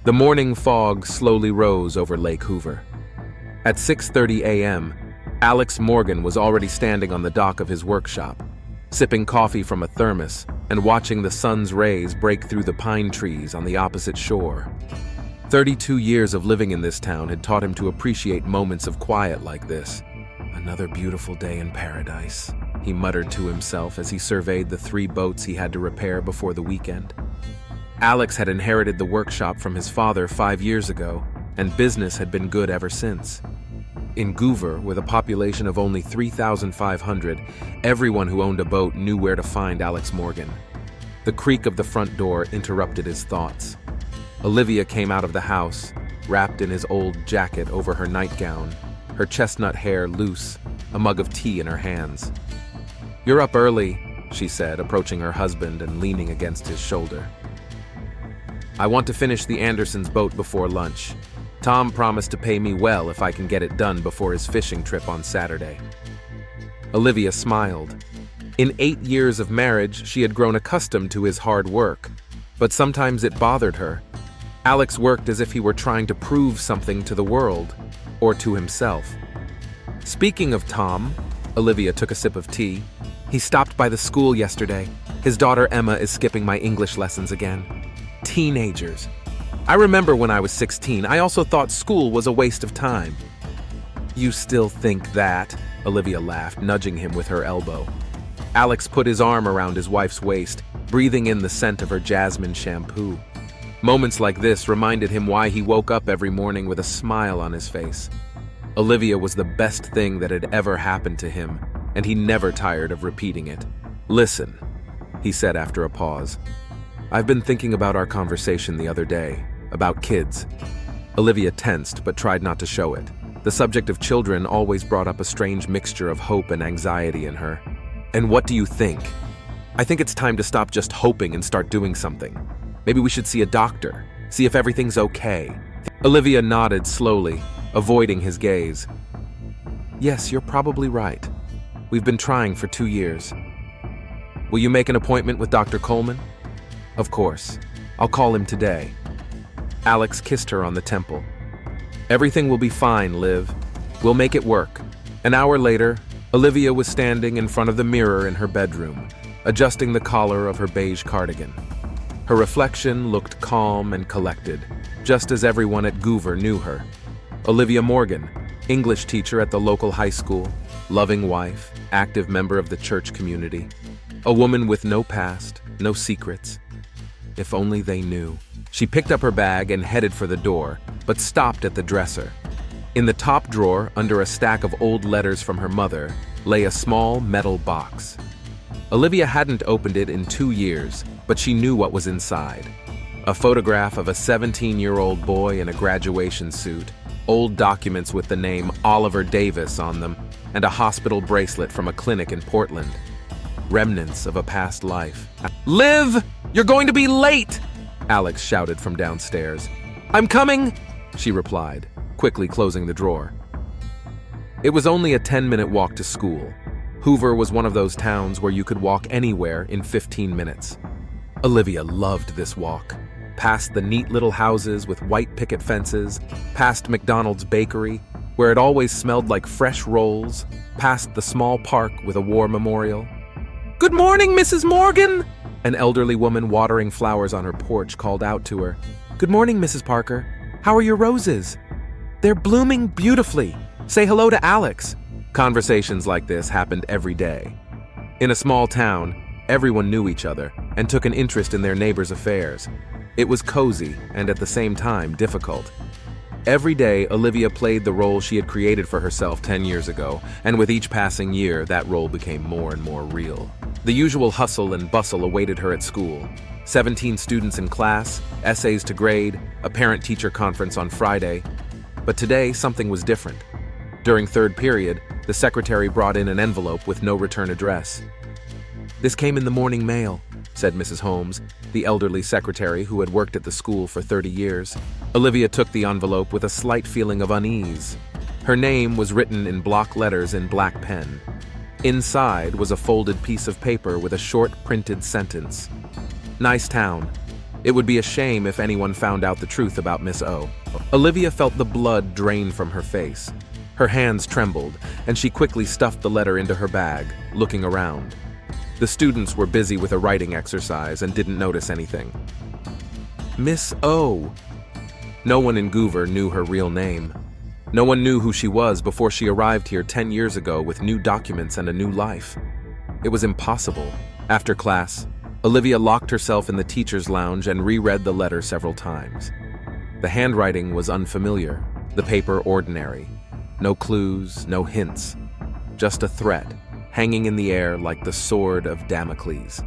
The morning fog slowly rose over Lake Hoover. At 6:30 a.m., Alex Morgan was already standing on the dock of his workshop, sipping coffee from a thermos and watching the sun's rays break through the pine trees on the opposite shore. 32 years of living in this town had taught him to appreciate moments of quiet like this. Another beautiful day in paradise, he muttered to himself as he surveyed the 3 boats he had to repair before the weekend. Alex had inherited the workshop from his father 5 years ago, and business had been good ever since. In Hoover, with a population of only 3,500, everyone who owned a boat knew where to find Alex Morgan. The creak of the front door interrupted his thoughts. Olivia came out of the house, wrapped in his old jacket over her nightgown, her chestnut hair loose, a mug of tea in her hands. "You're up early," she said, approaching her husband and leaning against his shoulder. "I want to finish the Andersons' boat before lunch. Tom promised to pay me well if I can get it done before his fishing trip on Saturday." Olivia smiled. In 8 years of marriage, she had grown accustomed to his hard work, but sometimes it bothered her. Alex worked as if he were trying to prove something to the world, or to himself. "Speaking of Tom," Olivia took a sip of tea, "he stopped by the school yesterday. His daughter Emma is skipping my English lessons again. Teenagers. I remember when I was 16, I also thought school was a waste of time." "You still think that?" Olivia laughed, nudging him with her elbow. Alex put his arm around his wife's waist, breathing in the scent of her jasmine shampoo. Moments like this reminded him why he woke up every morning with a smile on his face. Olivia was the best thing that had ever happened to him, and he never tired of repeating it. "Listen," he said after a pause. "I've been thinking about our conversation the other day, about kids." Olivia tensed but tried not to show it. The subject of children always brought up a strange mixture of hope and anxiety in her. "And what do you think?" "I think it's time to stop just hoping and start doing something. Maybe we should see a doctor, see if everything's okay." Olivia nodded slowly, avoiding his gaze. "Yes, you're probably right. We've been trying for 2 years. Will you make an appointment with Dr. Coleman?" "Of course. I'll call him today." Alex kissed her on the temple. "Everything will be fine, Liv. We'll make it work." An hour later, Olivia was standing in front of the mirror in her bedroom, adjusting the collar of her beige cardigan. Her reflection looked calm and collected, just as everyone at Hoover knew her. Olivia Morgan, English teacher at the local high school, loving wife, active member of the church community. A woman with no past, no secrets. If only they knew. She picked up her bag and headed for the door, but stopped at the dresser. In the top drawer, under a stack of old letters from her mother, lay a small metal box. Olivia hadn't opened it in 2 years, but she knew what was inside. A photograph of a 17-year-old boy in a graduation suit, old documents with the name Oliver Davis on them, and a hospital bracelet from a clinic in Portland. Remnants of a past life. "Liv, you're going to be late!" Alex shouted from downstairs. "I'm coming!" she replied, quickly closing the drawer. It was only a 10-minute walk to school. Hoover was one of those towns where you could walk anywhere in 15 minutes. Olivia loved this walk. Past the neat little houses with white picket fences, past McDonald's bakery, where it always smelled like fresh rolls, past the small park with a war memorial. "Good morning, Mrs. Morgan!" An elderly woman watering flowers on her porch called out to her. "Good morning, Mrs. Parker. How are your roses?" "They're blooming beautifully. Say hello to Alex." Conversations like this happened every day. In a small town, everyone knew each other and took an interest in their neighbors' affairs. It was cozy and at the same time difficult. Every day, Olivia played the role she had created for herself 10 years ago, and with each passing year, that role became more and more real. The usual hustle and bustle awaited her at school. 17 students in class, essays to grade, a parent-teacher conference on Friday. But today, something was different. During third period, the secretary brought in an envelope with no return address. "This came in the morning mail," said Mrs. Holmes, the elderly secretary who had worked at the school for 30 years. Olivia took the envelope with a slight feeling of unease. Her name was written in block letters in black pen. Inside was a folded piece of paper with a short printed sentence. "Nice town. It would be a shame if anyone found out the truth about Miss O. Olivia felt the blood drain from her face. Her hands trembled, and she quickly stuffed the letter into her bag, looking around. The students were busy with a writing exercise and didn't notice anything. Miss O. No one in Hoover knew her real name. No one knew who she was before she arrived here 10 years ago with new documents and a new life. It was impossible. After class, Olivia locked herself in the teacher's lounge and reread the letter several times. The handwriting was unfamiliar, the paper ordinary. No clues, no hints. Just a threat, hanging in the air like the sword of Damocles.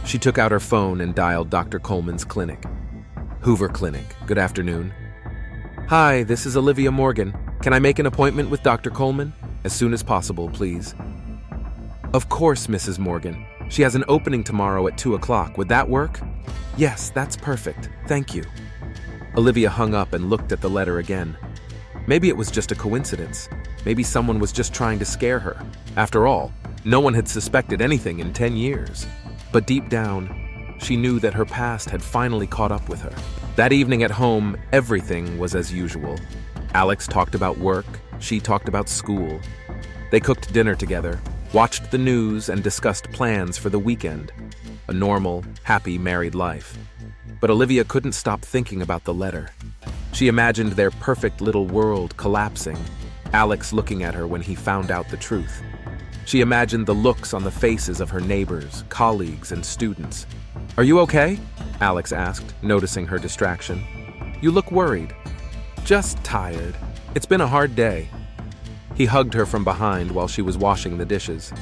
She took out her phone and dialed Dr. Coleman's clinic. Hoover Clinic, good afternoon. Hi, this is Olivia Morgan. Can I make an appointment with Dr. Coleman? As soon as possible, please. Of course, Mrs. Morgan. She has an opening tomorrow at 2 o'clock. Would that work? Yes, that's perfect. Thank you. Olivia hung up and looked at the letter again. Maybe it was just a coincidence. Maybe someone was just trying to scare her. After all, no one had suspected anything in 10 years. But deep down, she knew that her past had finally caught up with her. That evening at home, everything was as usual. Alex talked about work, she talked about school. They cooked dinner together, watched the news, and discussed plans for the weekend. A normal, happy married life. But Olivia couldn't stop thinking about the letter. She imagined their perfect little world collapsing, Alex looking at her when he found out the truth. She imagined the looks on the faces of her neighbors, colleagues, and students. Are you okay? Alex asked, noticing her distraction. You look worried. Just tired. It's been a hard day. He hugged her from behind while she was washing the dishes.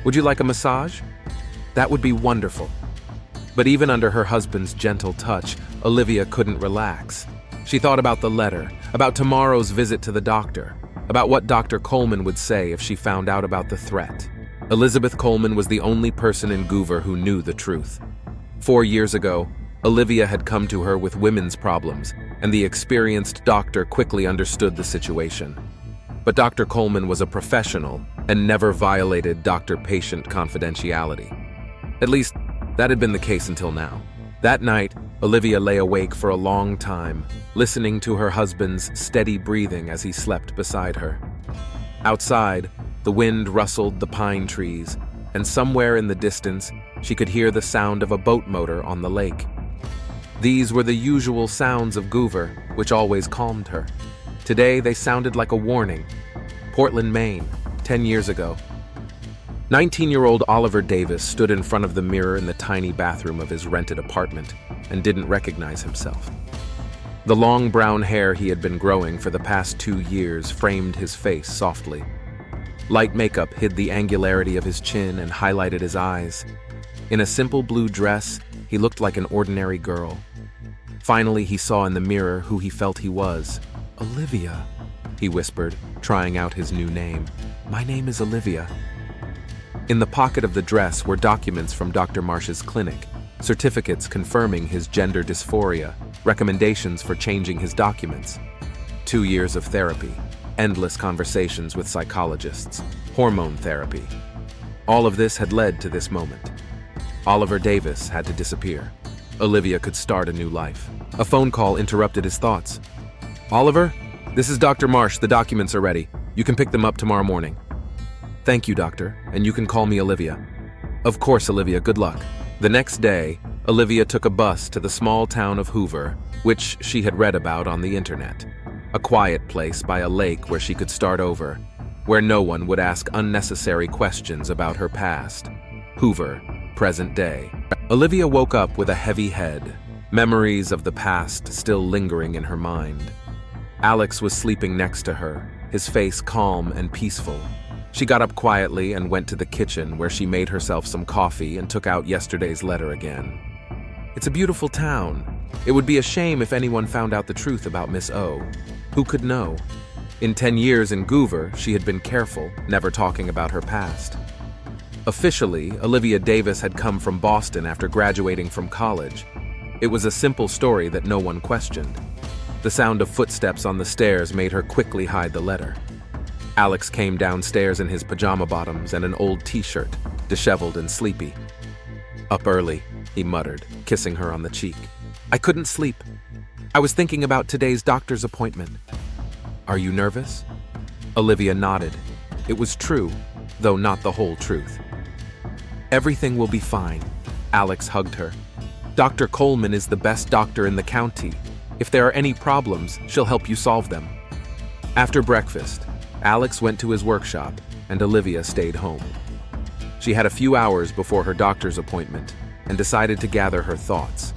Would you like a massage? That would be wonderful. But even under her husband's gentle touch, Olivia couldn't relax. She thought about the letter, about tomorrow's visit to the doctor, about what Dr. Coleman would say if she found out about the threat. Elizabeth Coleman was the only person in Hoover who knew the truth. 4 years ago, Olivia had come to her with women's problems, and the experienced doctor quickly understood the situation. But Dr. Coleman was a professional and never violated doctor-patient confidentiality. At least, that had been the case until now. That night, Olivia lay awake for a long time, listening to her husband's steady breathing as he slept beside her. Outside, the wind rustled the pine trees, and somewhere in the distance, she could hear the sound of a boat motor on the lake. These were the usual sounds of Hoover, which always calmed her. Today, they sounded like a warning. Portland, Maine, 10 years ago. 19-year-old Oliver Davis stood in front of the mirror in the tiny bathroom of his rented apartment and didn't recognize himself. The long brown hair he had been growing for the past 2 years framed his face softly. Light makeup hid the angularity of his chin and highlighted his eyes. In a simple blue dress, he looked like an ordinary girl. Finally, he saw in the mirror who he felt he was. Olivia, he whispered, trying out his new name. My name is Olivia. In the pocket of the dress were documents from Dr. Marsh's clinic, certificates confirming his gender dysphoria, recommendations for changing his documents. 2 years of therapy, endless conversations with psychologists, hormone therapy. All of this had led to this moment. Oliver Davis had to disappear. Olivia could start a new life. A phone call interrupted his thoughts. Oliver, this is Dr. Marsh. The documents are ready. You can pick them up tomorrow morning. Thank you, doctor, and you can call me Olivia. Of course, Olivia, good luck. The next day, Olivia took a bus to the small town of Hoover, which she had read about on the internet. A quiet place by a lake where she could start over, where no one would ask unnecessary questions about her past. Hoover, present day. Olivia woke up with a heavy head, memories of the past still lingering in her mind. Alex was sleeping next to her, his face calm and peaceful. She got up quietly and went to the kitchen where she made herself some coffee and took out yesterday's letter again. It's a beautiful town. It would be a shame if anyone found out the truth about Miss O. Who could know? In 10 years in Hoover, she had been careful, never talking about her past. Officially, Olivia Davis had come from Boston after graduating from college. It was a simple story that no one questioned. The sound of footsteps on the stairs made her quickly hide the letter. Alex came downstairs in his pajama bottoms and an old t-shirt, disheveled and sleepy. Up early, he muttered, kissing her on the cheek. I couldn't sleep. I was thinking about today's doctor's appointment. Are you nervous? Olivia nodded. It was true, though not the whole truth. Everything will be fine. Alex hugged her. Dr. Coleman is the best doctor in the county. If there are any problems, she'll help you solve them. After breakfast, Alex went to his workshop, and Olivia stayed home. She had a few hours before her doctor's appointment and decided to gather her thoughts.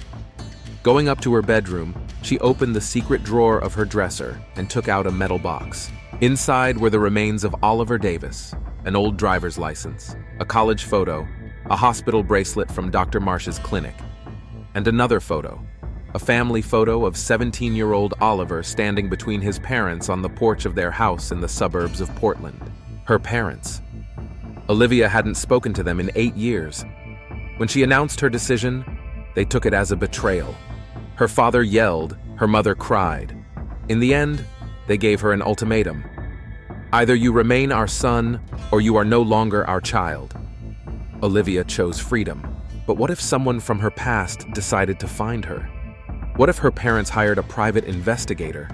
Going up to her bedroom, she opened the secret drawer of her dresser and took out a metal box. Inside were the remains of Oliver Davis, an old driver's license, a college photo, a hospital bracelet from Dr. Marsh's clinic, and another photo, a family photo of 17-year-old Oliver standing between his parents on the porch of their house in the suburbs of Portland. Her parents. Olivia hadn't spoken to them in 8 years. When she announced her decision, they took it as a betrayal. Her father yelled, her mother cried. In the end, they gave her an ultimatum. Either you remain our son, or you are no longer our child. Olivia chose freedom. But what if someone from her past decided to find her? What if her parents hired a private investigator?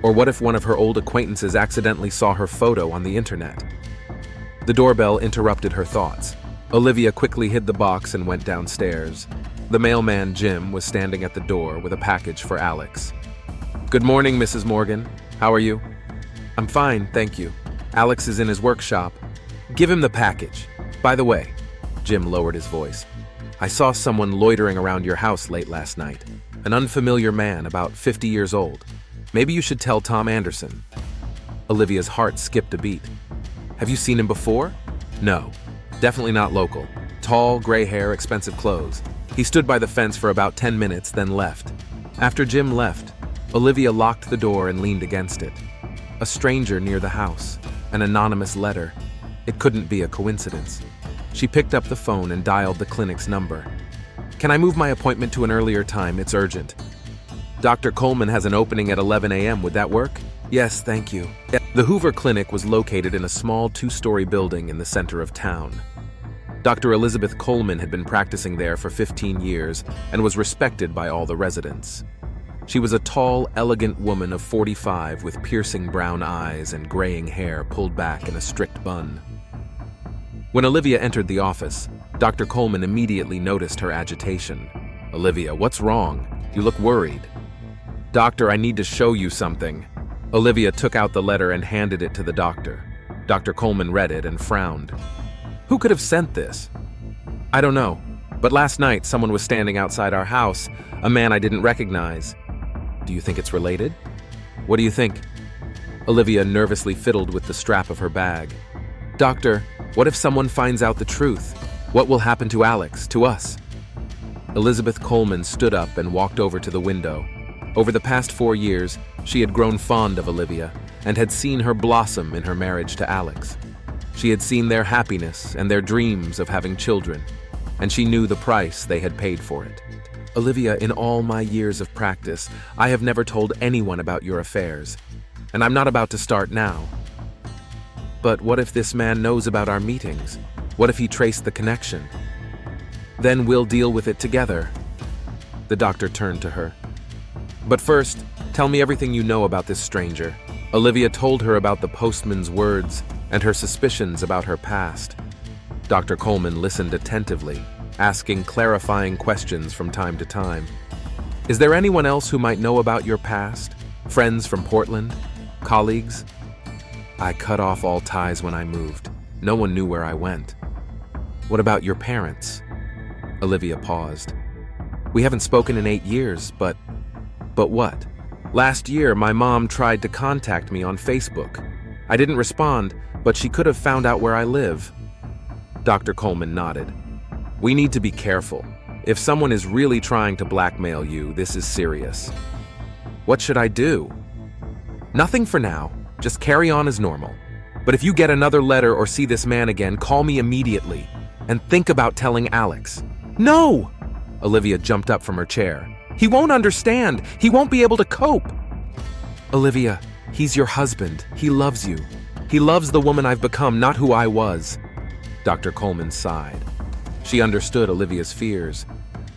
Or what if one of her old acquaintances accidentally saw her photo on the internet? The doorbell interrupted her thoughts. Olivia quickly hid the box and went downstairs. The mailman, Jim, was standing at the door with a package for Alex. Good morning, Mrs. Morgan. How are you? I'm fine, thank you. Alex is in his workshop. Give him the package. By the way, Jim lowered his voice. I saw someone loitering around your house late last night. An unfamiliar man, about 50 years old. Maybe you should tell Tom Anderson. Olivia's heart skipped a beat. Have you seen him before? No, definitely not local. Tall, gray hair, expensive clothes. He stood by the fence for about 10 minutes, then left. After Jim left, Olivia locked the door and leaned against it. A stranger near the house. An anonymous letter. It couldn't be a coincidence. She picked up the phone and dialed the clinic's number. Can I move my appointment to an earlier time? It's urgent. Dr. Coleman has an opening at 11 a.m. Would that work? Yes, thank you. The Hoover Clinic was located in a small 2-story building in the center of town. Dr. Elizabeth Coleman had been practicing there for 15 years and was respected by all the residents. She was a tall, elegant woman of 45 with piercing brown eyes and graying hair pulled back in a strict bun. When Olivia entered the office, Dr. Coleman immediately noticed her agitation. Olivia, what's wrong? You look worried. Doctor, I need to show you something. Olivia took out the letter and handed it to the doctor. Dr. Coleman read it and frowned. Who could have sent this? I don't know, but last night someone was standing outside our house, a man I didn't recognize. Do you think it's related? What do you think? Olivia nervously fiddled with the strap of her bag. Doctor, what if someone finds out the truth? What will happen to Alex, to us? Elizabeth Coleman stood up and walked over to the window. Over the past 4 years, she had grown fond of Olivia and had seen her blossom in her marriage to Alex. She had seen their happiness and their dreams of having children, and she knew the price they had paid for it. Olivia, in all my years of practice, I have never told anyone about your affairs, and I'm not about to start now. But what if this man knows about our meetings? What if he traced the connection? Then we'll deal with it together. The doctor turned to her. But first, tell me everything you know about this stranger. Olivia told her about the postman's words and her suspicions about her past. Dr. Coleman listened attentively, asking clarifying questions from time to time. Is there anyone else who might know about your past? Friends from Portland? Colleagues? I cut off all ties when I moved. No one knew where I went. What about your parents? Olivia paused. We haven't spoken in 8 years, but what? Last year, my mom tried to contact me on Facebook. I didn't respond, but she could have found out where I live. Dr. Coleman nodded. We need to be careful. If someone is really trying to blackmail you, this is serious. What should I do? Nothing for now. Just carry on as normal. But if you get another letter or see this man again, call me immediately. And think about telling Alex. No! Olivia jumped up from her chair. He won't understand. He won't be able to cope. Olivia, he's your husband. He loves you. He loves the woman I've become, not who I was. Dr. Coleman sighed. She understood Olivia's fears.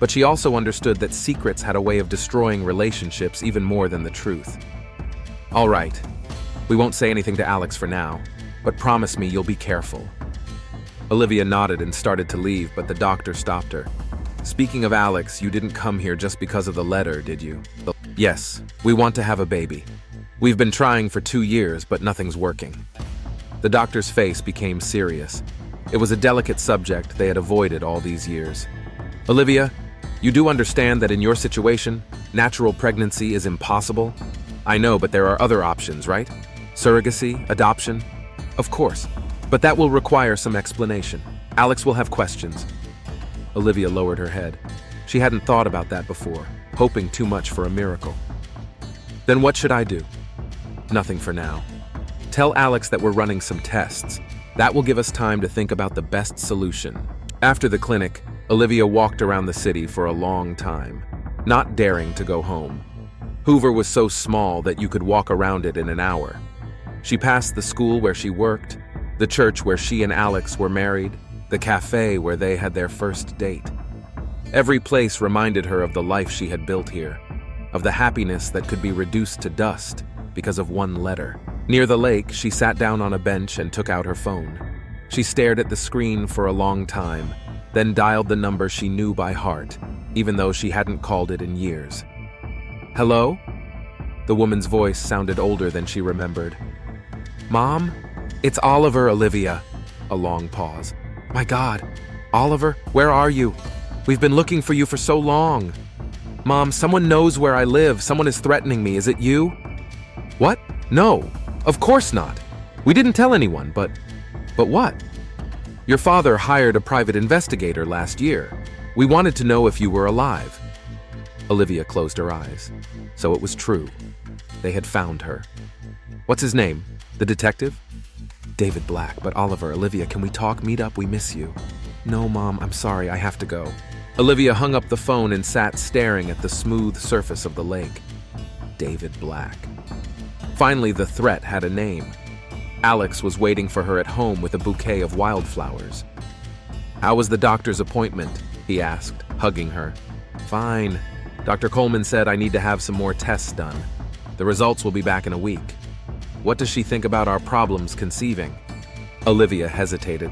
but she also understood that secrets had a way of destroying relationships even more than the truth. "All right, we won't say anything to Alex for now, but promise me you'll be careful." Olivia nodded and started to leave, but the doctor stopped her. "Speaking of Alex, you didn't come here just because of the letter, did you?" "Yes, we want to have a baby. We've been trying for 2 years, but nothing's working." The doctor's face became serious. It was a delicate subject they had avoided all these years. "Olivia, you do understand that in your situation, natural pregnancy is impossible? I know, but there are other options, right? Surrogacy, adoption? Of course, but that will require some explanation. Alex will have questions." Olivia lowered her head. She hadn't thought about that before, hoping too much for a miracle. "Then what should I do?" "Nothing for now. Tell Alex that we're running some tests. That will give us time to think about the best solution." After the clinic, Olivia walked around the city for a long time, not daring to go home. Hoover was so small that you could walk around it in an hour. She passed the school where she worked, the church where she and Alex were married, the cafe where they had their first date. Every place reminded her of the life she had built here, of the happiness that could be reduced to dust because of one letter. Near the lake, she sat down on a bench and took out her phone. She stared at the screen for a long time, then dialed the number she knew by heart, even though she hadn't called it in years. "Hello?" The woman's voice sounded older than she remembered. "Mom? It's Oliver, Olivia." A long pause. "My God. Oliver, where are you? We've been looking for you for so long." "Mom, someone knows where I live. Someone is threatening me. Is it you?" "What? No, of course not. We didn't tell anyone, but what?" "Your father hired a private investigator last year. We wanted to know if you were alive." Olivia closed her eyes. So it was true. They had found her. "What's his name? The detective?" "David Black. But Oliver, Olivia, can we talk? Meet up, we miss you." "No, Mom, I'm sorry, I have to go." Olivia hung up the phone and sat staring at the smooth surface of the lake. David Black. Finally, the threat had a name. Alex was waiting for her at home with a bouquet of wildflowers. "How was the doctor's appointment?" he asked, hugging her. "Fine. Dr. Coleman said I need to have some more tests done. The results will be back in a week." "What does she think about our problems conceiving?" Olivia hesitated.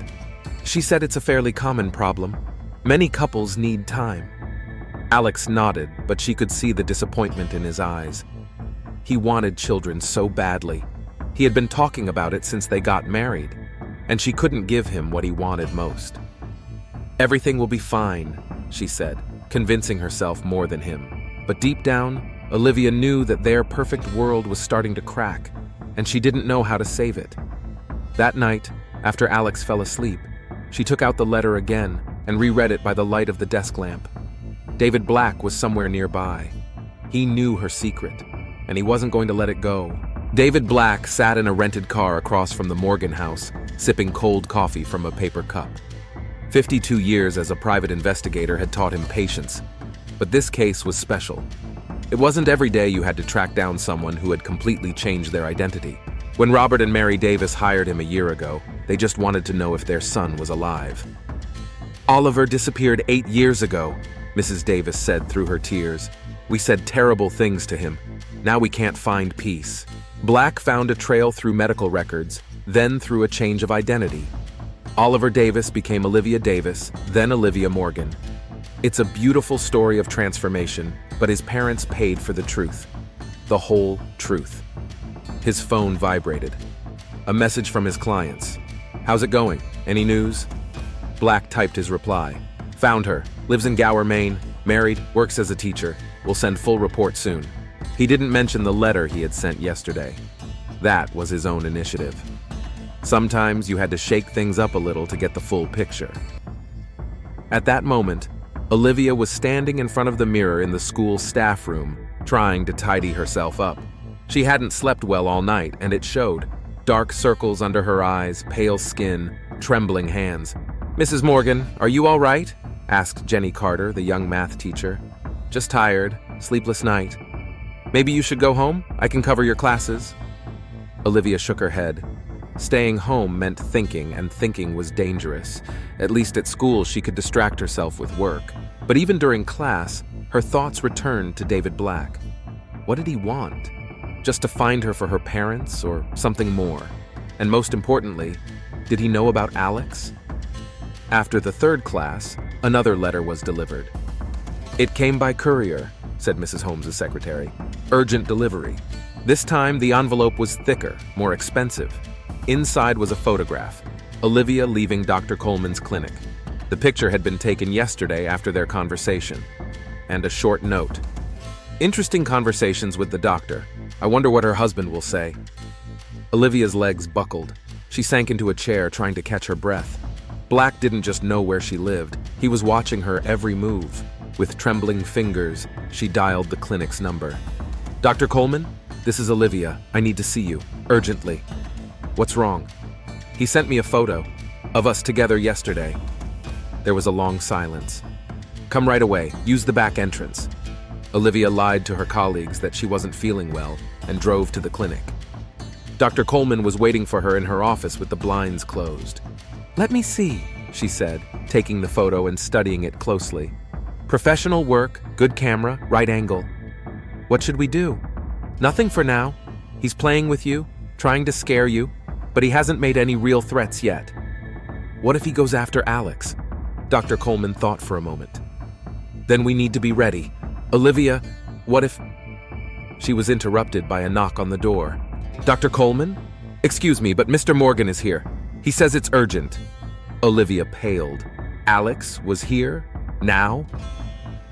"She said it's a fairly common problem. Many couples need time." Alex nodded, but she could see the disappointment in his eyes. He wanted children so badly. He had been talking about it since they got married, and she couldn't give him what he wanted most. "Everything will be fine," she said, convincing herself more than him. But deep down, Olivia knew that their perfect world was starting to crack, and she didn't know how to save it. That night, after Alex fell asleep, she took out the letter again and reread it by the light of the desk lamp. David Black was somewhere nearby. He knew her secret, and he wasn't going to let it go. David Black sat in a rented car across from the Morgan house, sipping cold coffee from a paper cup. 52 years as a private investigator had taught him patience, but this case was special. It wasn't every day you had to track down someone who had completely changed their identity. When Robert and Mary Davis hired him a year ago, they just wanted to know if their son was alive. "Oliver disappeared 8 years ago," Mrs. Davis said through her tears. "We said terrible things to him. Now we can't find peace." Black found a trail through medical records, then through a change of identity. Oliver Davis became Olivia Davis, then Olivia Morgan. It's a beautiful story of transformation, but his parents paid for the truth. The whole truth. His phone vibrated. A message from his clients. "How's it going? Any news?" Black typed his reply. "Found her. Lives in Gower, Maine. Married. Works as a teacher. We'll send full report soon." He didn't mention the letter he had sent yesterday. That was his own initiative. Sometimes you had to shake things up a little to get the full picture. At that moment, Olivia was standing in front of the mirror in the school staff room, trying to tidy herself up. She hadn't slept well all night, and it showed. Dark circles under her eyes, pale skin, trembling hands. "Mrs. Morgan, are you all right?" asked Jenny Carter, the young math teacher. "Just tired. Sleepless night. Maybe you should go home? I can cover your classes." Olivia shook her head. Staying home meant thinking, and thinking was dangerous. At least at school, she could distract herself with work. But even during class, her thoughts returned to David Black. What did he want? Just to find her for her parents or something more? And most importantly, did he know about Alex? After the third class, another letter was delivered. "It came by courier," said Mrs. Holmes's secretary. "Urgent delivery." This time, the envelope was thicker, more expensive. Inside was a photograph. Olivia leaving Dr. Coleman's clinic. The picture had been taken yesterday after their conversation. And a short note. "Interesting conversations with the doctor. I wonder what her husband will say." Olivia's legs buckled. She sank into a chair, trying to catch her breath. Black didn't just know where she lived. He was watching her every move. With trembling fingers, she dialed the clinic's number. "Dr. Coleman, this is Olivia. I need to see you. Urgently." "What's wrong?" "He sent me a photo of us together yesterday." There was a long silence. "Come right away. Use the back entrance." Olivia lied to her colleagues that she wasn't feeling well and drove to the clinic. Dr. Coleman was waiting for her in her office with the blinds closed. "Let me see," she said, taking the photo and studying it closely. "Professional work, good camera, right angle." "What should we do?" "Nothing for now. He's playing with you, trying to scare you, but he hasn't made any real threats yet." "What if he goes after Alex?" Dr. Coleman thought for a moment. "Then we need to be ready. Olivia, what if—" She was interrupted by a knock on the door. "Dr. Coleman? Excuse me, but Mr. Morgan is here. He says it's urgent." Olivia paled. Alex was here? Now?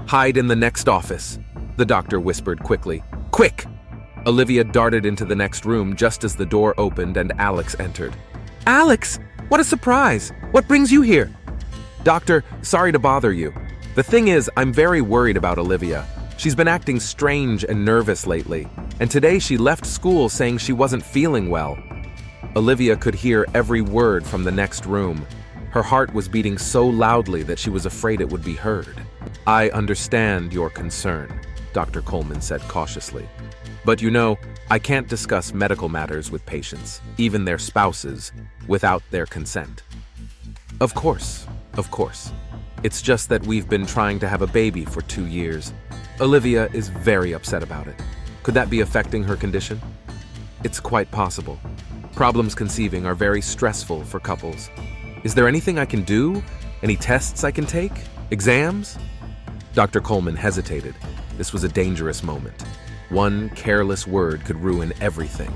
"Hide in the next office," the doctor whispered quickly. "Quick!" Olivia darted into the next room just as the door opened and Alex entered. "Alex! What a surprise! What brings you here?" "Doctor, sorry to bother you. The thing is, I'm very worried about Olivia. She's been acting strange and nervous lately, and today she left school saying she wasn't feeling well." Olivia could hear every word from the next room. Her heart was beating so loudly that she was afraid it would be heard. "I understand your concern," Dr. Coleman said cautiously. "But you know, I can't discuss medical matters with patients, even their spouses, without their consent." Of course. It's just that we've been trying to have a baby for 2 years. Olivia is very upset about it. Could that be affecting her condition?" "It's quite possible. Problems conceiving are very stressful for couples. Is there anything I can do? Any tests I can take? Exams?" Dr. Coleman hesitated. This was a dangerous moment. One careless word could ruin everything.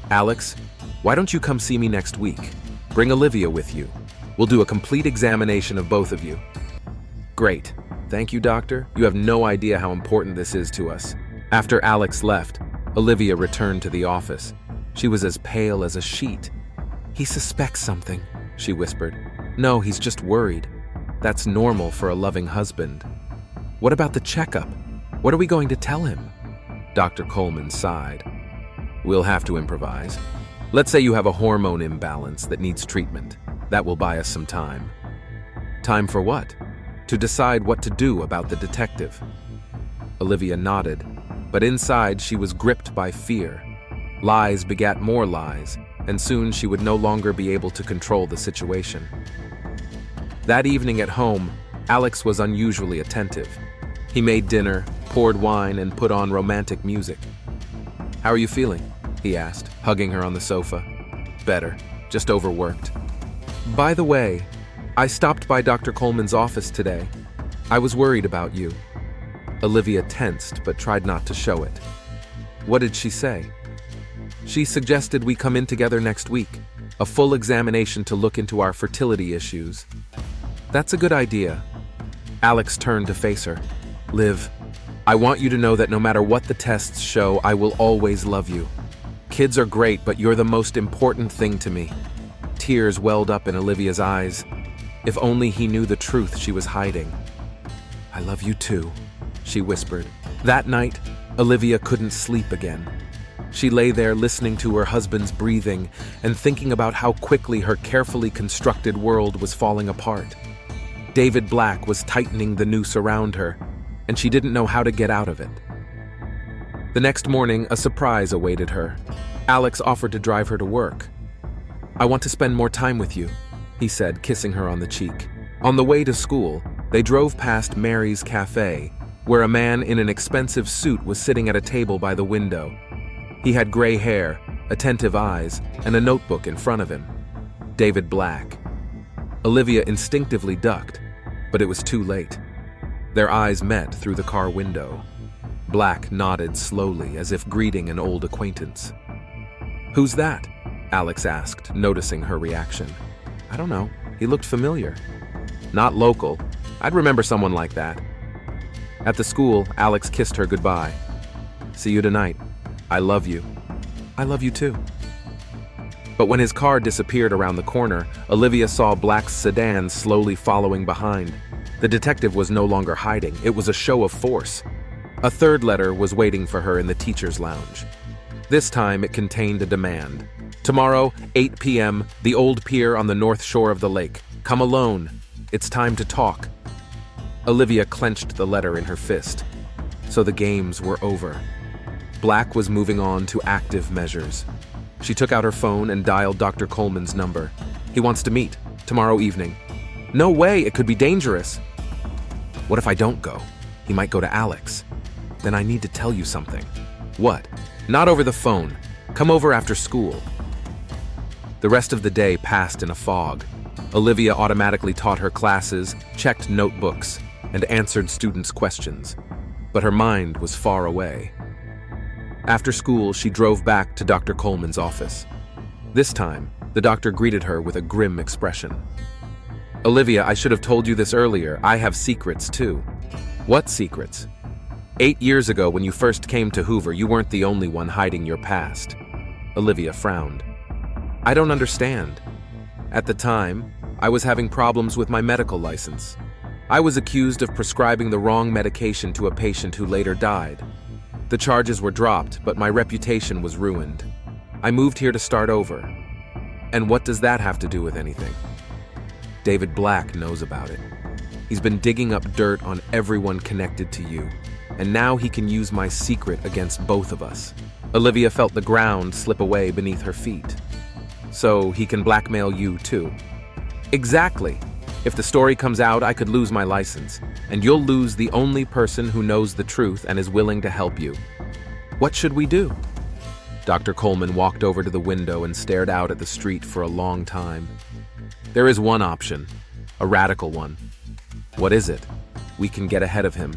"Alex, why don't you come see me next week? Bring Olivia with you. We'll do a complete examination of both of you." "Great. Thank you, doctor. You have no idea how important this is to us." After Alex left, Olivia returned to the office. She was as pale as a sheet. "He suspects something," she whispered. "No, he's just worried. That's normal for a loving husband." "What about the checkup? What are we going to tell him?" Dr. Coleman sighed. "We'll have to improvise. Let's say you have a hormone imbalance that needs treatment. That will buy us some time." "Time for what?" "To decide what to do about the detective." Olivia nodded, but inside she was gripped by fear. Lies begat more lies, and soon she would no longer be able to control the situation. That evening at home, Alex was unusually attentive. He made dinner, poured wine, and put on romantic music. "How are you feeling?" he asked, hugging her on the sofa. "Better, just overworked." "By the way, I stopped by Dr. Coleman's office today. I was worried about you." Olivia tensed but tried not to show it. "What did she say?" "She suggested we come in together next week, a full examination to look into our fertility issues." "That's a good idea." Alex turned to face her. "Liv, I want you to know that no matter what the tests show, I will always love you. Kids are great, but you're the most important thing to me." Tears welled up in Olivia's eyes. If only he knew the truth she was hiding. "I love you too," she whispered. That night, Olivia couldn't sleep again. She lay there listening to her husband's breathing and thinking about how quickly her carefully constructed world was falling apart. David Black was tightening the noose around her, and she didn't know how to get out of it. The next morning, a surprise awaited her. Alex offered to drive her to work. "I want to spend more time with you," he said, kissing her on the cheek. On the way to school, They drove past Mary's Cafe, where a man in an expensive suit was sitting at a table by the window. He had gray hair, attentive eyes, and a notebook in front of him. David Black. Olivia instinctively ducked, but it was too late. Their eyes met through the car window. Black nodded slowly, as if greeting an old acquaintance. "Who's that?" Alex asked, noticing her reaction. "I don't know. He looked familiar." "Not local. I'd remember someone like that." At the school, Alex kissed her goodbye. "See you tonight. I love you." "I love you too." But when his car disappeared around the corner, Olivia saw Black's sedan slowly following behind. The detective was no longer hiding. It was a show of force. A third letter was waiting for her in the teacher's lounge. This time it contained a demand. "Tomorrow, 8 p.m., the old pier on the north shore of the lake. Come alone. It's time to talk." Olivia clenched the letter in her fist. So the games were over. Black was moving on to active measures. She took out her phone and dialed Dr. Coleman's number. "He wants to meet, tomorrow evening." "No way, it could be dangerous." "What if I don't go? He might go to Alex." "Then I need to tell you something." "What?" "Not over the phone. Come over after school." The rest of the day passed in a fog. Olivia automatically taught her classes, checked notebooks, and answered students' questions. But her mind was far away. After school, she drove back to Dr. Coleman's office. This time, the doctor greeted her with a grim expression. "Olivia, I should have told you this earlier. I have secrets too." "What secrets?" 8 years ago, when you first came to Hoover, you weren't the only one hiding your past." Olivia frowned. "I don't understand. At the time, I was having problems with my medical license. I was accused of prescribing the wrong medication to a patient who later died. The charges were dropped, but my reputation was ruined. I moved here to start over. And what does that have to do with anything?" "David Black knows about it. He's been digging up dirt on everyone connected to you, and now he can use my secret against both of us." Olivia felt the ground slip away beneath her feet. "So he can blackmail you too?" "Exactly. If the story comes out, I could lose my license, and you'll lose the only person who knows the truth and is willing to help you. What should we do?" Dr. Coleman walked over to the window and stared out at the street for a long time. "There is one option, a radical one." "What is it?" "We can get ahead of him.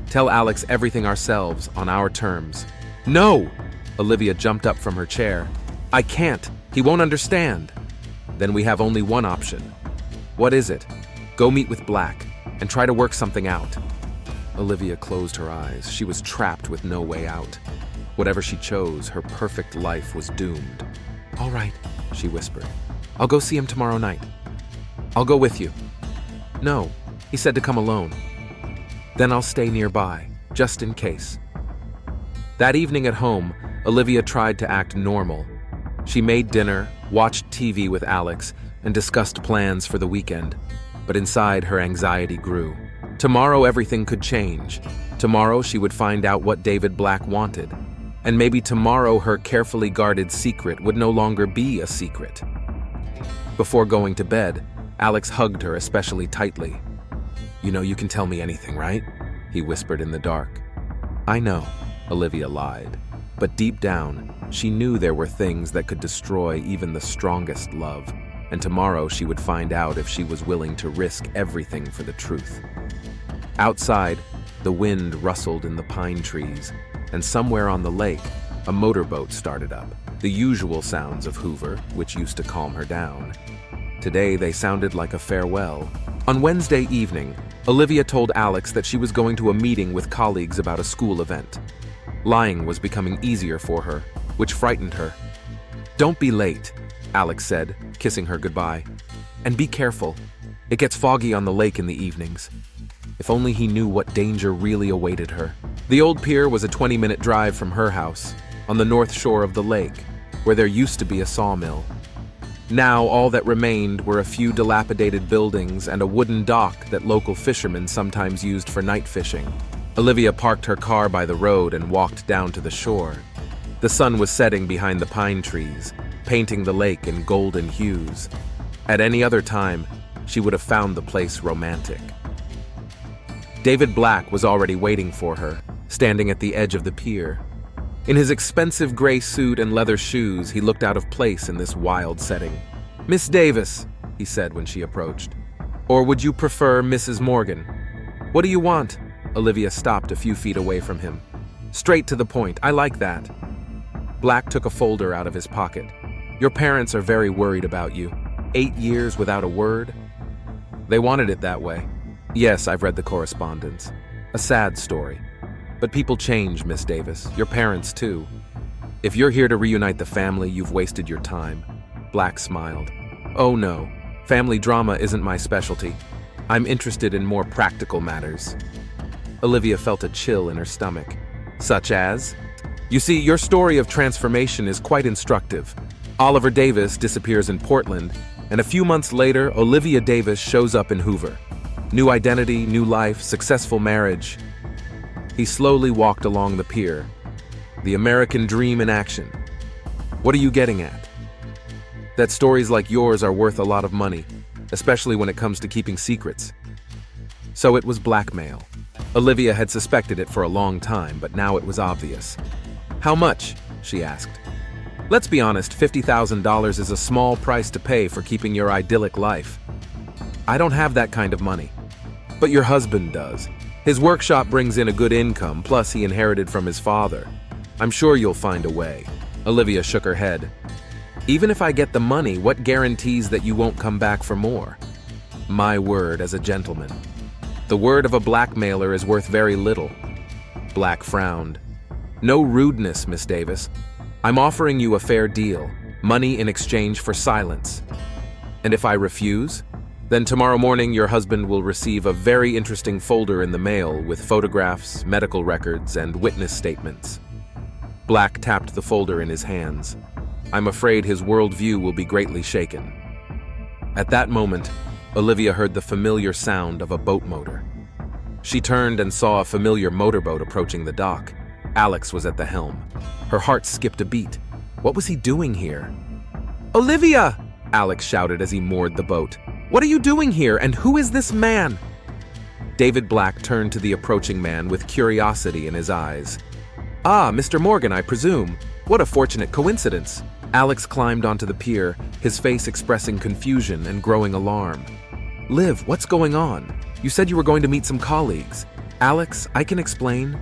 Tell Alex everything ourselves, on our terms." "No!" Olivia jumped up from her chair. "I can't. He won't understand." "Then we have only one option." "What is it?" "Go meet with Black and try to work something out." Olivia closed her eyes. She was trapped with no way out. Whatever she chose, her perfect life was doomed. "All right," she whispered. "I'll go see him tomorrow night." "I'll go with you." "No, he said to come alone." "Then I'll stay nearby, just in case." That evening at home, Olivia tried to act normal. She made dinner, watched TV with Alex, and discussed plans for the weekend. But inside, her anxiety grew. Tomorrow everything could change. Tomorrow she would find out what David Black wanted. And maybe tomorrow her carefully guarded secret would no longer be a secret. Before going to bed, Alex hugged her especially tightly. "You know you can tell me anything, right?" he whispered in the dark. "I know," Olivia lied. But deep down, she knew there were things that could destroy even the strongest love. And tomorrow she would find out if she was willing to risk everything for the truth. Outside, the wind rustled in the pine trees, and somewhere on the lake, a motorboat started up. The usual sounds of Hoover, which used to calm her down. Today they sounded like a farewell. On Wednesday evening, Olivia told Alex that she was going to a meeting with colleagues about a school event. Lying was becoming easier for her, which frightened her. "Don't be late," Alex said, kissing her goodbye. "And be careful. It gets foggy on the lake in the evenings." If only he knew what danger really awaited her. The old pier was a 20-minute drive from her house, on the north shore of the lake, where there used to be a sawmill. Now all that remained were a few dilapidated buildings and a wooden dock that local fishermen sometimes used for night fishing. Olivia parked her car by the road and walked down to the shore. The sun was setting behind the pine trees, painting the lake in golden hues. At any other time, she would have found the place romantic. David Black was already waiting for her, standing at the edge of the pier. In his expensive gray suit and leather shoes, he looked out of place in this wild setting. "Miss Davis," he said when she approached. "Or would you prefer Mrs. Morgan?" "What do you want?" Olivia stopped a few feet away from him. "Straight to the point, I like that." Black took a folder out of his pocket. "Your parents are very worried about you. 8 years without a word?" "They wanted it that way." "Yes, I've read the correspondence. A sad story. But people change, Miss Davis. Your parents, too. If you're here to reunite the family, you've wasted your time." Black smiled. "Oh no, family drama isn't my specialty. I'm interested in more practical matters." Olivia felt a chill in her stomach. "Such as?" "You see, your story of transformation is quite instructive. Oliver Davis disappears in Portland, and a few months later, Olivia Davis shows up in Hoover. New identity, new life, successful marriage. He slowly walked along the pier. The American dream in action. What are you getting at? That stories like yours are worth a lot of money, especially when it comes to keeping secrets. So it was blackmail. Olivia had suspected it for a long time, but now it was obvious. "How much?" she asked. "Let's be honest, $50,000 is a small price to pay for keeping your idyllic life." "I don't have that kind of money." "But your husband does. His workshop brings in a good income, plus he inherited from his father. I'm sure you'll find a way." Olivia shook her head. "Even if I get the money, what guarantees that you won't come back for more?" "My word as a gentleman." "The word of a blackmailer is worth very little." Black frowned. "No rudeness, Miss Davis. I'm offering you a fair deal, money in exchange for silence. And if I refuse, then tomorrow morning your husband will receive a very interesting folder in the mail with photographs, medical records, and witness statements." Black tapped the folder in his hands. "I'm afraid his worldview will be greatly shaken." At that moment, Olivia heard the familiar sound of a boat motor. She turned and saw a familiar motorboat approaching the dock. Alex was at the helm. Her heart skipped a beat. What was he doing here? "Olivia!" Alex shouted as he moored the boat. "What are you doing here, and who is this man?" David Black turned to the approaching man with curiosity in his eyes. "Ah, Mr. Morgan, I presume. What a fortunate coincidence." Alex climbed onto the pier, his face expressing confusion and growing alarm. "Liv, what's going on? You said you were going to meet some colleagues." "Alex, I can explain."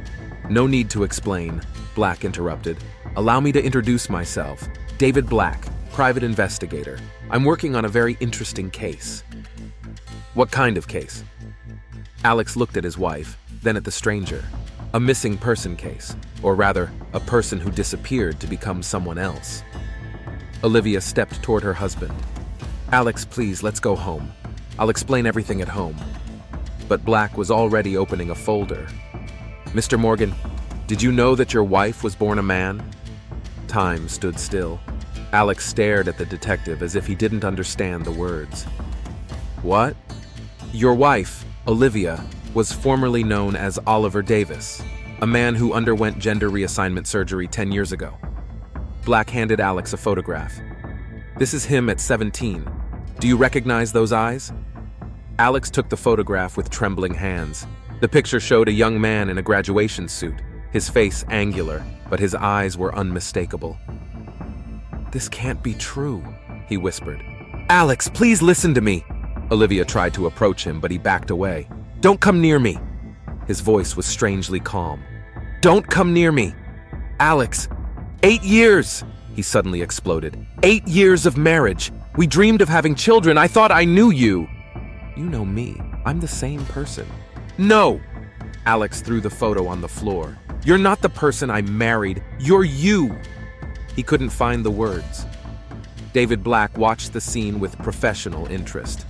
"No need to explain," Black interrupted. "Allow me to introduce myself. David Black, private investigator. I'm working on a very interesting case." "What kind of case?" Alex looked at his wife, then at the stranger. "A missing person case, or rather, a person who disappeared to become someone else." Olivia stepped toward her husband. "Alex, please, let's go home. I'll explain everything at home." But Black was already opening a folder. "Mr. Morgan, did you know that your wife was born a man?" Time stood still. Alex stared at the detective as if he didn't understand the words. "What?" "Your wife, Olivia, was formerly known as Oliver Davis, a man who underwent gender reassignment surgery 10 years ago." Black handed Alex a photograph. "This is him at 17. Do you recognize those eyes?" Alex took the photograph with trembling hands. The picture showed a young man in a graduation suit, his face angular, but his eyes were unmistakable. "This can't be true," he whispered. "Alex, please listen to me." Olivia tried to approach him, but he backed away. "Don't come near me." His voice was strangely calm. "Don't come near me. Alex, 8 years!" he suddenly exploded. 8 years of marriage. We dreamed of having children. I thought I knew you. You know me. I'm the same person. No! Alex threw the photo on the floor. You're not the person I married. You're you! He couldn't find the words. David Black watched the scene with professional interest.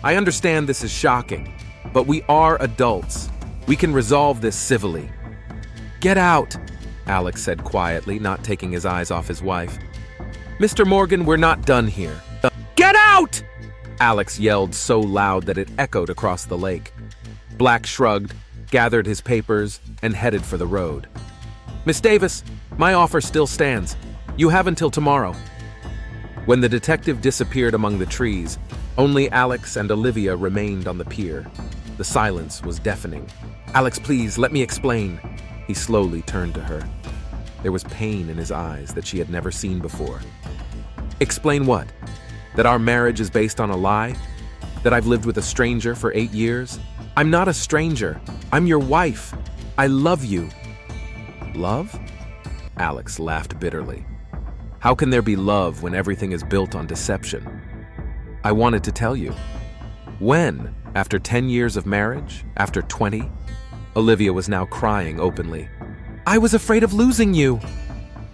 I understand this is shocking, but we are adults. We can resolve this civilly. Get out, Alex said quietly, not taking his eyes off his wife. Mr. Morgan, we're not done here. Get out! Alex yelled so loud that it echoed across the lake. Black shrugged, gathered his papers, and headed for the road. Miss Davis, my offer still stands. You have until tomorrow. When the detective disappeared among the trees, only Alex and Olivia remained on the pier. The silence was deafening. "Alex, please, let me explain." He slowly turned to her. There was pain in his eyes that she had never seen before. "Explain what? That our marriage is based on a lie? That I've lived with a stranger for 8 years? I'm not a stranger. I'm your wife. I love you." "Love?" Alex laughed bitterly. "How can there be love when everything is built on deception?" "I wanted to tell you." "When? After 10 years of marriage? After 20? Olivia was now crying openly. "I was afraid of losing you.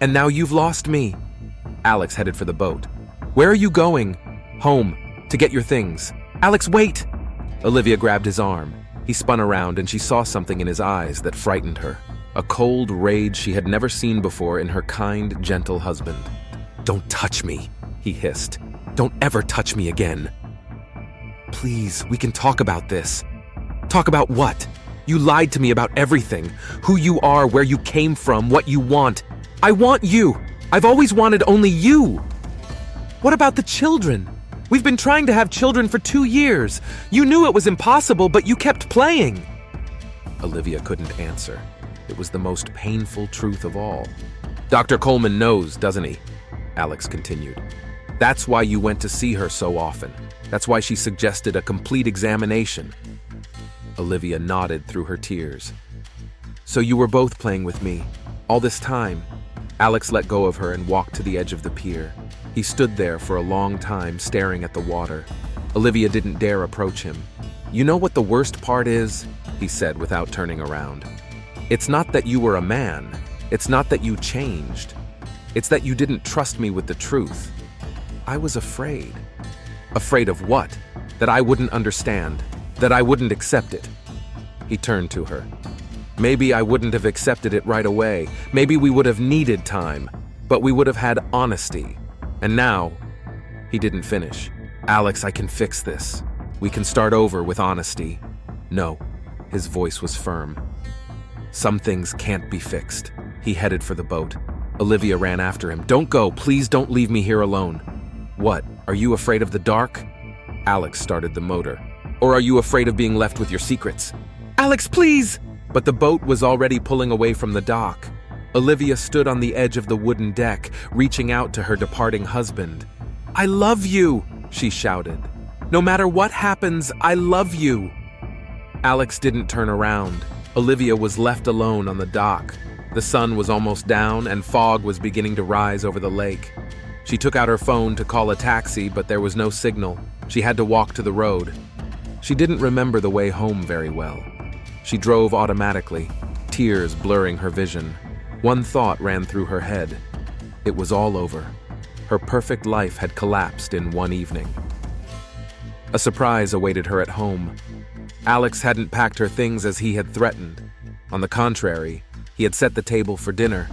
And now you've lost me." Alex headed for the boat. "Where are you going?" "Home, to get your things." "Alex, wait!" Olivia grabbed his arm. He spun around and she saw something in his eyes that frightened her. A cold rage she had never seen before in her kind, gentle husband. "Don't touch me," he hissed. "Don't ever touch me again." "Please, we can talk about this." "Talk about what? You lied to me about everything. Who you are, where you came from, what you want. I want you. I've always wanted only you." "What about the children? We've been trying to have children for 2 years. You knew it was impossible, but you kept playing." Olivia couldn't answer. It was the most painful truth of all. "Dr. Coleman knows, doesn't he?" Alex continued. "That's why you went to see her so often. That's why she suggested a complete examination." Olivia nodded through her tears. "So you were both playing with me, all this time?" Alex let go of her and walked to the edge of the pier. He stood there for a long time, staring at the water. Olivia didn't dare approach him. "You know what the worst part is?" he said without turning around. "It's not that you were a man. It's not that you changed. It's that you didn't trust me with the truth. I was afraid." "Afraid of what? That I wouldn't understand? That I wouldn't accept it?" He turned to her. "Maybe I wouldn't have accepted it right away. Maybe we would have needed time. But we would have had honesty. And now..." He didn't finish. "Alex, I can fix this. We can start over with honesty." "No." His voice was firm. "Some things can't be fixed." He headed for the boat. Olivia ran after him. "Don't go. Please don't leave me here alone." "What? Are you afraid of the dark?" Alex started the motor. "Or are you afraid of being left with your secrets?" "Alex, please!" But the boat was already pulling away from the dock. Olivia stood on the edge of the wooden deck, reaching out to her departing husband. "I love you!" she shouted. "No matter what happens, I love you!" Alex didn't turn around. Olivia was left alone on the dock. The sun was almost down and fog was beginning to rise over the lake. She took out her phone to call a taxi, but there was no signal. She had to walk to the road. She didn't remember the way home very well. She drove automatically, tears blurring her vision. One thought ran through her head. It was all over. Her perfect life had collapsed in one evening. A surprise awaited her at home. Alex hadn't packed her things as he had threatened. On the contrary, he had set the table for dinner.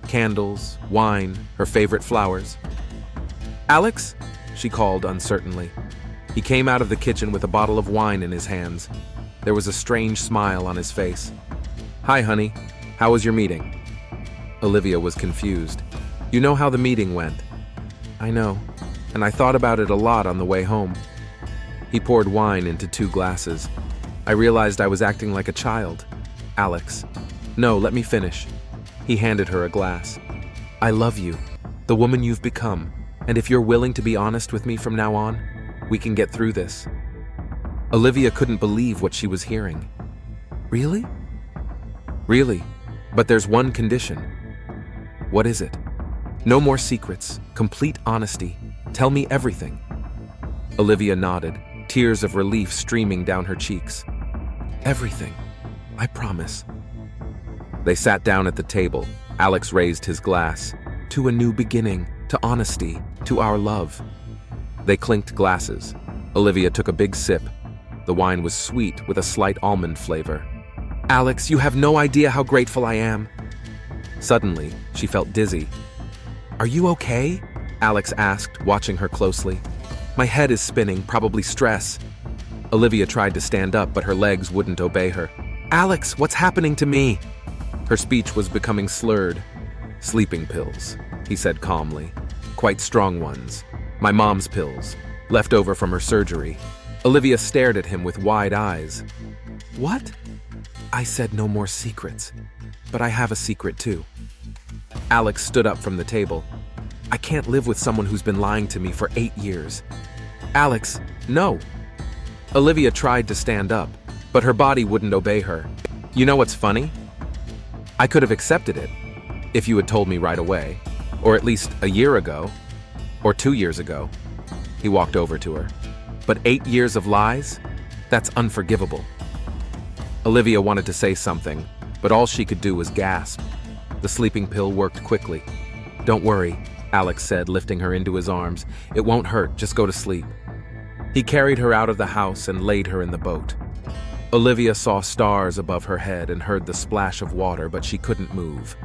Candles, wine, her favorite flowers. "Alex?" she called uncertainly. He came out of the kitchen with a bottle of wine in his hands. There was a strange smile on his face. "Hi, honey. How was your meeting?" Olivia was confused. "You know how the meeting went?" "I know, and I thought about it a lot on the way home." He poured wine into 2 glasses. "I realized I was acting like a child." "Alex." "No, let me finish." He handed her a glass. "I love you, the woman you've become, and if you're willing to be honest with me from now on, we can get through this." Olivia couldn't believe what she was hearing. "Really?" "Really, but there's one condition." "What is it?" "No more secrets, complete honesty. Tell me everything." Olivia nodded, tears of relief streaming down her cheeks. "Everything. I promise." They sat down at the table. Alex raised his glass. "To a new beginning, to honesty, to our love." They clinked glasses. Olivia took a big sip. The wine was sweet with a slight almond flavor. "Alex, you have no idea how grateful I am." Suddenly, she felt dizzy. "Are you okay?" Alex asked, watching her closely. "My head is spinning, probably stress." Olivia tried to stand up, but her legs wouldn't obey her. "Alex, what's happening to me?" Her speech was becoming slurred. "Sleeping pills," he said calmly. "Quite strong ones. My mom's pills, left over from her surgery." Olivia stared at him with wide eyes. What? I said no more secrets, but I have a secret too. Alex stood up from the table. I can't live with someone who's been lying to me for 8 years. Alex, no. Olivia tried to stand up, but her body wouldn't obey her. You know what's funny? I could have accepted it if you had told me right away, or at least a year ago, or 2 years ago. He walked over to her. But 8 years of lies? That's unforgivable. Olivia wanted to say something, but all she could do was gasp. The sleeping pill worked quickly. Don't worry, Alex said, lifting her into his arms. It won't hurt, just go to sleep. He carried her out of the house and laid her in the boat. Olivia saw stars above her head and heard the splash of water, but she couldn't move.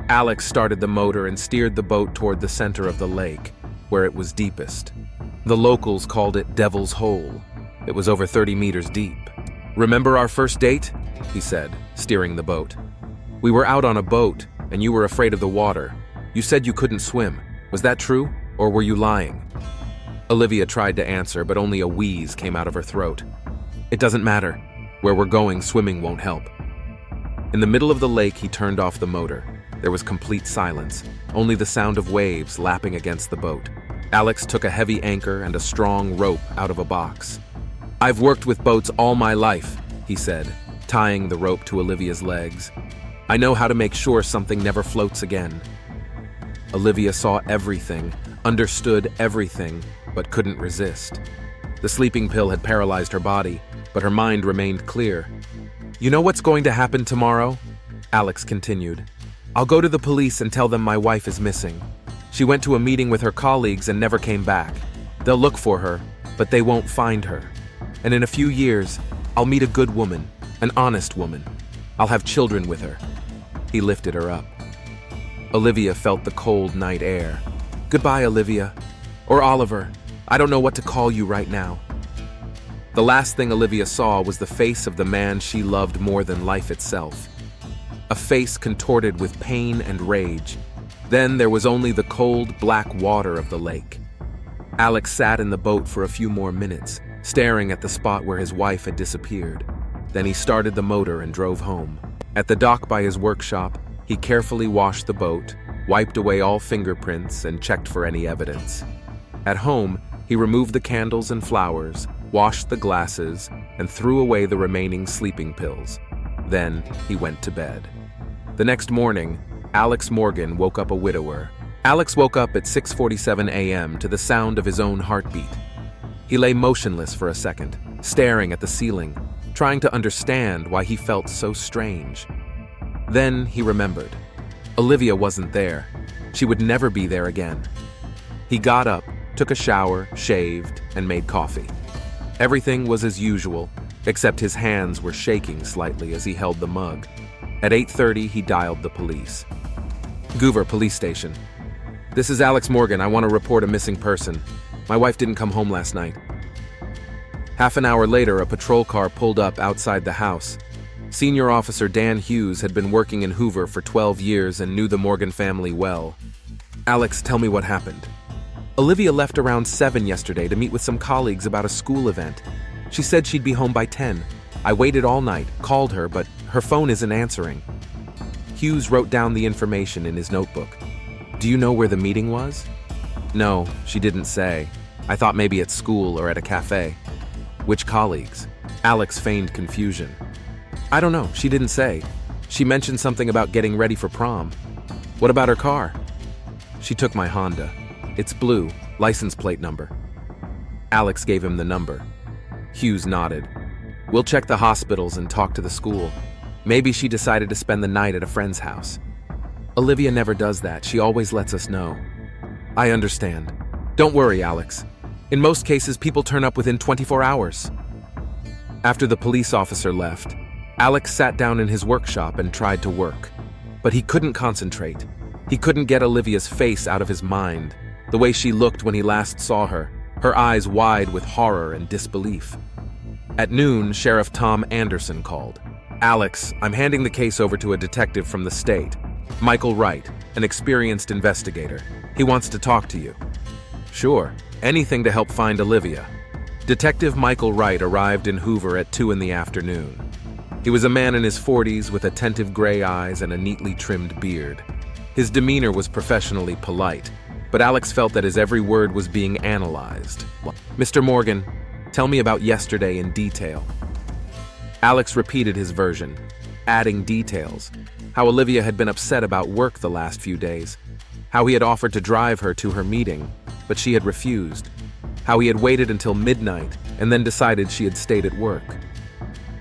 Alex started the motor and steered the boat toward the center of the lake, where it was deepest. The locals called it Devil's Hole. It was over 30 meters deep. Remember our first date? He said, steering the boat. We were out on a boat, and you were afraid of the water. You said you couldn't swim. Was that true, or were you lying? Olivia tried to answer, but only a wheeze came out of her throat. It doesn't matter. Where we're going, swimming won't help. In the middle of the lake, he turned off the motor. There was complete silence, only the sound of waves lapping against the boat. Alex took a heavy anchor and a strong rope out of a box. I've worked with boats all my life, he said, tying the rope to Olivia's legs. I know how to make sure something never floats again. Olivia saw everything, understood everything, but couldn't resist. The sleeping pill had paralyzed her body, but her mind remained clear. You know what's going to happen tomorrow? Alex continued. I'll go to the police and tell them my wife is missing. She went to a meeting with her colleagues and never came back. They'll look for her, but they won't find her. And in a few years, I'll meet a good woman, an honest woman. I'll have children with her. He lifted her up. Olivia felt the cold night air. Goodbye, Olivia. Or Oliver. I don't know what to call you right now. The last thing Olivia saw was the face of the man she loved more than life itself. A face contorted with pain and rage. Then there was only the cold, black water of the lake. Alex sat in the boat for a few more minutes, staring at the spot where his wife had disappeared. Then he started the motor and drove home. At the dock by his workshop, he carefully washed the boat, wiped away all fingerprints, and checked for any evidence. At home, he removed the candles and flowers, washed the glasses, and threw away the remaining sleeping pills. Then he went to bed. The next morning, Alex Morgan woke up a widower. Alex woke up at 6:47 a.m. to the sound of his own heartbeat. He lay motionless for a second, staring at the ceiling, trying to understand why he felt so strange. Then he remembered. Olivia wasn't there. She would never be there again. He got up, took a shower, shaved, and made coffee. Everything was as usual, except his hands were shaking slightly as he held the mug. At 8:30, he dialed the police. Hoover Police Station. This is Alex Morgan. I want to report a missing person. My wife didn't come home last night. Half an hour later, a patrol car pulled up outside the house. Senior Officer Dan Hughes had been working in Hoover for 12 years and knew the Morgan family well. Alex, tell me what happened. Olivia left around 7 yesterday to meet with some colleagues about a school event. She said she'd be home by 10. I waited all night, called her, but her phone isn't answering. Hughes wrote down the information in his notebook. Do you know where the meeting was? No, she didn't say. I thought maybe at school or at a cafe. Which colleagues? Alex feigned confusion. I don't know, she didn't say. She mentioned something about getting ready for prom. What about her car? She took my Honda. It's blue, license plate number. Alex gave him the number. Hughes nodded. We'll check the hospitals and talk to the school. Maybe she decided to spend the night at a friend's house. Olivia never does that. She always lets us know. I understand. Don't worry, Alex. In most cases, people turn up within 24 hours. After the police officer left, Alex sat down in his workshop and tried to work. But he couldn't concentrate. He couldn't get Olivia's face out of his mind, the way she looked when he last saw her, her eyes wide with horror and disbelief. At noon, Sheriff Tom Anderson called. Alex, I'm handing the case over to a detective from the state, Michael Wright, an experienced investigator. He wants to talk to you. Sure, anything to help find Olivia. Detective Michael Wright arrived in Hoover at 2 in the afternoon. He was a man in his 40s with attentive gray eyes and a neatly trimmed beard. His demeanor was professionally polite, but Alex felt that his every word was being analyzed. "Mr. Morgan, tell me about yesterday in detail." Alex repeated his version, adding details. How Olivia had been upset about work the last few days. How he had offered to drive her to her meeting, but she had refused. How he had waited until midnight and then decided she had stayed at work.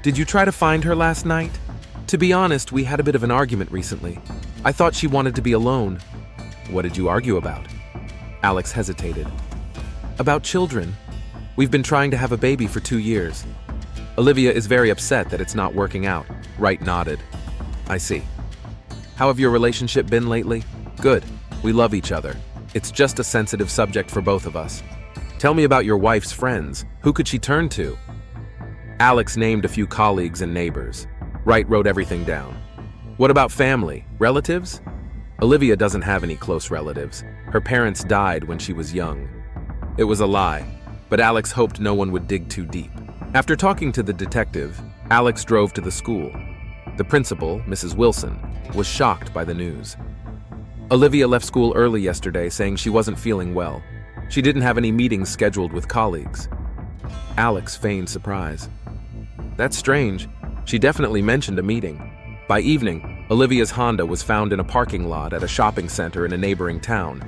"Did you try to find her last night? To be honest, we had a bit of an argument recently. I thought she wanted to be alone." "What did you argue about?" Alex hesitated. "About children. We've been trying to have a baby for 2 years. Olivia is very upset that it's not working out." Wright nodded. "I see. How have your relationship been lately?" "Good. We love each other. It's just a sensitive subject for both of us." "Tell me about your wife's friends. Who could she turn to?" Alex named a few colleagues and neighbors. Wright wrote everything down. "What about family? Relatives?" "Olivia doesn't have any close relatives. Her parents died when she was young." It was a lie, but Alex hoped no one would dig too deep. After talking to the detective, Alex drove to the school. The principal, Mrs. Wilson, was shocked by the news. Olivia left school early yesterday saying she wasn't feeling well. She didn't have any meetings scheduled with colleagues. Alex feigned surprise. "That's strange. She definitely mentioned a meeting." By evening, Olivia's Honda was found in a parking lot at a shopping center in a neighboring town.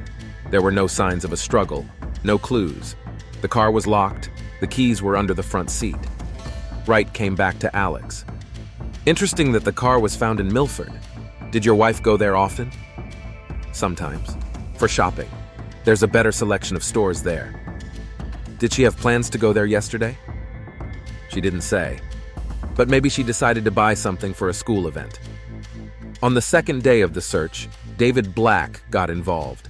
There were no signs of a struggle, no clues. The car was locked, the keys were under the front seat. Wright came back to Alex. "Interesting that the car was found in Milford. Did your wife go there often?" "Sometimes. For shopping. There's a better selection of stores there." "Did she have plans to go there yesterday?" "She didn't say. But maybe she decided to buy something for a school event." On the second day of the search, David Black got involved.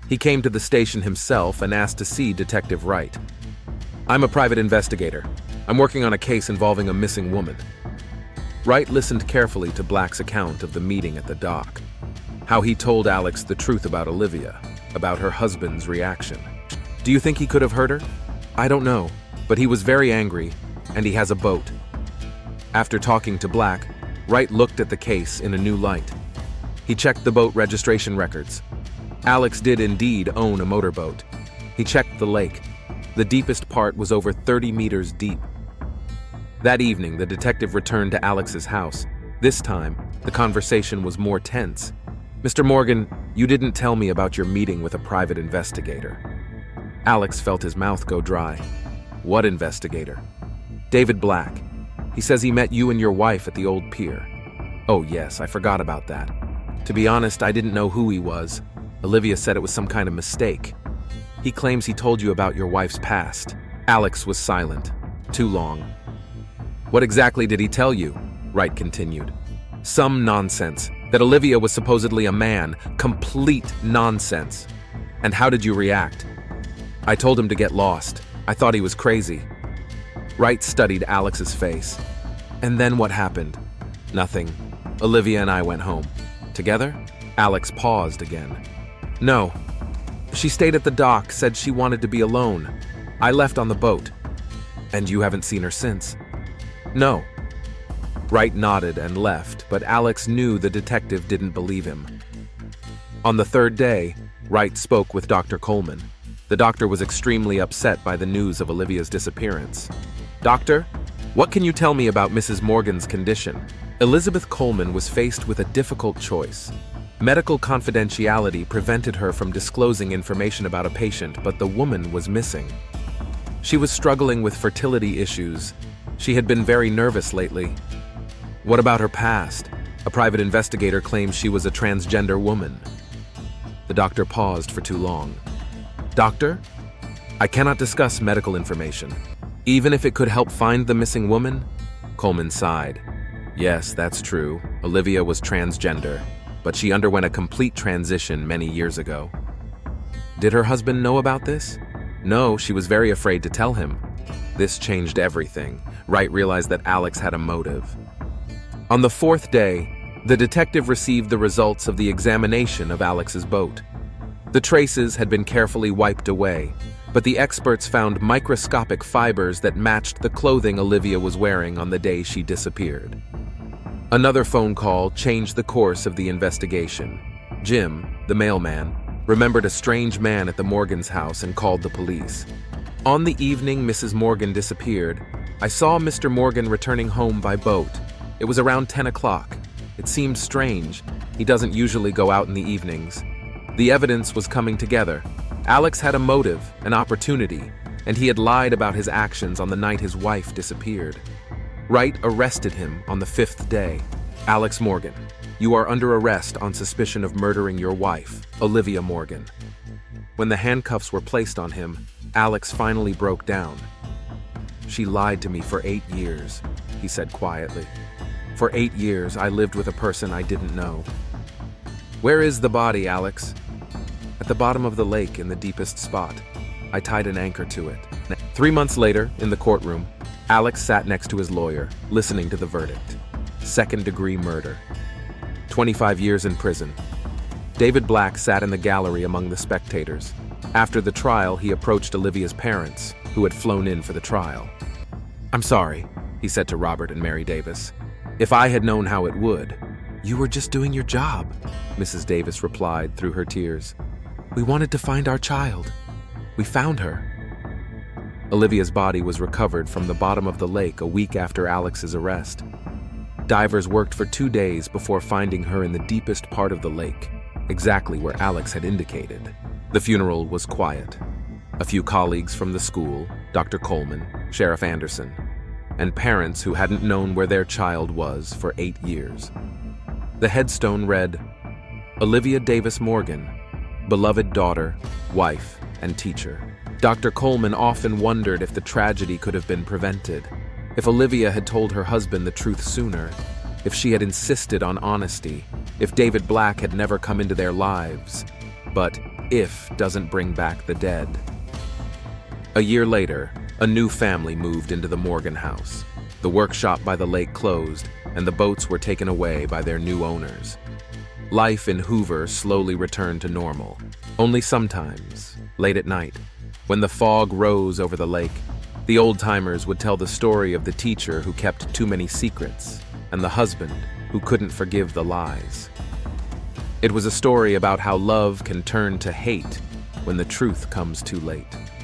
He came to the station himself and asked to see Detective Wright. "I'm a private investigator. I'm working on a case involving a missing woman." Wright listened carefully to Black's account of the meeting at the dock. How he told Alex the truth about Olivia, about her husband's reaction. "Do you think he could have hurt her?" "I don't know, but he was very angry, and he has a boat." After talking to Black, Wright looked at the case in a new light. He checked the boat registration records. Alex did indeed own a motorboat. He checked the lake. The deepest part was over 30 meters deep. That evening, the detective returned to Alex's house. This time, the conversation was more tense. "Mr. Morgan, you didn't tell me about your meeting with a private investigator." Alex felt his mouth go dry. "What investigator?" "David Black. He says he met you and your wife at the old pier." "Oh yes, I forgot about that. To be honest, I didn't know who he was. Olivia said it was some kind of mistake." "He claims he told you about your wife's past." Alex was silent. Too long. "What exactly did he tell you?" Wright continued. "Some nonsense. That Olivia was supposedly a man. Complete nonsense." "And how did you react?" "I told him to get lost. I thought he was crazy." Wright studied Alex's face. "And then what happened?" "Nothing. Olivia and I went home." "Together?" Alex paused again. "No. She stayed at the dock, said she wanted to be alone. I left on the boat." "And you haven't seen her since?" "No." Wright nodded and left, but Alex knew the detective didn't believe him. On the third day, Wright spoke with Dr. Coleman. The doctor was extremely upset by the news of Olivia's disappearance. "Doctor, what can you tell me about Mrs. Morgan's condition?" Elizabeth Coleman was faced with a difficult choice. Medical confidentiality prevented her from disclosing information about a patient, but the woman was missing. She was struggling with fertility issues. She had been very nervous lately. "What about her past?" A private investigator claims she was a transgender woman. The doctor paused for too long. "Doctor, I cannot discuss medical information. Even if it could help find the missing woman?" Coleman sighed. "Yes, that's true. Olivia was transgender, but she underwent a complete transition many years ago." "Did her husband know about this?" "No, she was very afraid to tell him." This changed everything. Wright realized that Alex had a motive. On the fourth day, the detective received the results of the examination of Alex's boat. The traces had been carefully wiped away, but the experts found microscopic fibers that matched the clothing Olivia was wearing on the day she disappeared. Another phone call changed the course of the investigation. Jim, the mailman, remembered a strange man at the Morgans' house and called the police. On the evening Mrs. Morgan disappeared, I saw Mr. Morgan returning home by boat. It was around 10 o'clock. It seemed strange. He doesn't usually go out in the evenings. The evidence was coming together. Alex had a motive, an opportunity, and he had lied about his actions on the night his wife disappeared. Wright arrested him on the 5th day. Alex Morgan, you are under arrest on suspicion of murdering your wife, Olivia Morgan. When the handcuffs were placed on him, Alex finally broke down. She lied to me for 8 years, he said quietly. For 8 years, I lived with a person I didn't know. Where is the body, Alex? At the bottom of the lake in the deepest spot. I tied an anchor to it. 3 months later, in the courtroom, Alex sat next to his lawyer, listening to the verdict. Second-degree murder. 25 years in prison. David Black sat in the gallery among the spectators. After the trial, he approached Olivia's parents, who had flown in for the trial. I'm sorry, he said to Robert and Mary Davis. If I had known how it would. You were just doing your job, Mrs. Davis replied through her tears. We wanted to find our child. We found her. Olivia's body was recovered from the bottom of the lake a week after Alex's arrest. Divers worked for 2 days before finding her in the deepest part of the lake, exactly where Alex had indicated. The funeral was quiet. A few colleagues from the school, Dr. Coleman, Sheriff Anderson, and parents who hadn't known where their child was for 8 years. The headstone read, Olivia Davis Morgan, beloved daughter, wife, and teacher. Dr. Coleman often wondered if the tragedy could have been prevented, if Olivia had told her husband the truth sooner, if she had insisted on honesty, if David Black had never come into their lives. But if doesn't bring back the dead. A year later, a new family moved into the Morgan house. The workshop by the lake closed, and the boats were taken away by their new owners. Life in Hoover slowly returned to normal. Only sometimes, late at night, when the fog rose over the lake, the old-timers would tell the story of the teacher who kept too many secrets and the husband who couldn't forgive the lies. It was a story about how love can turn to hate when the truth comes too late.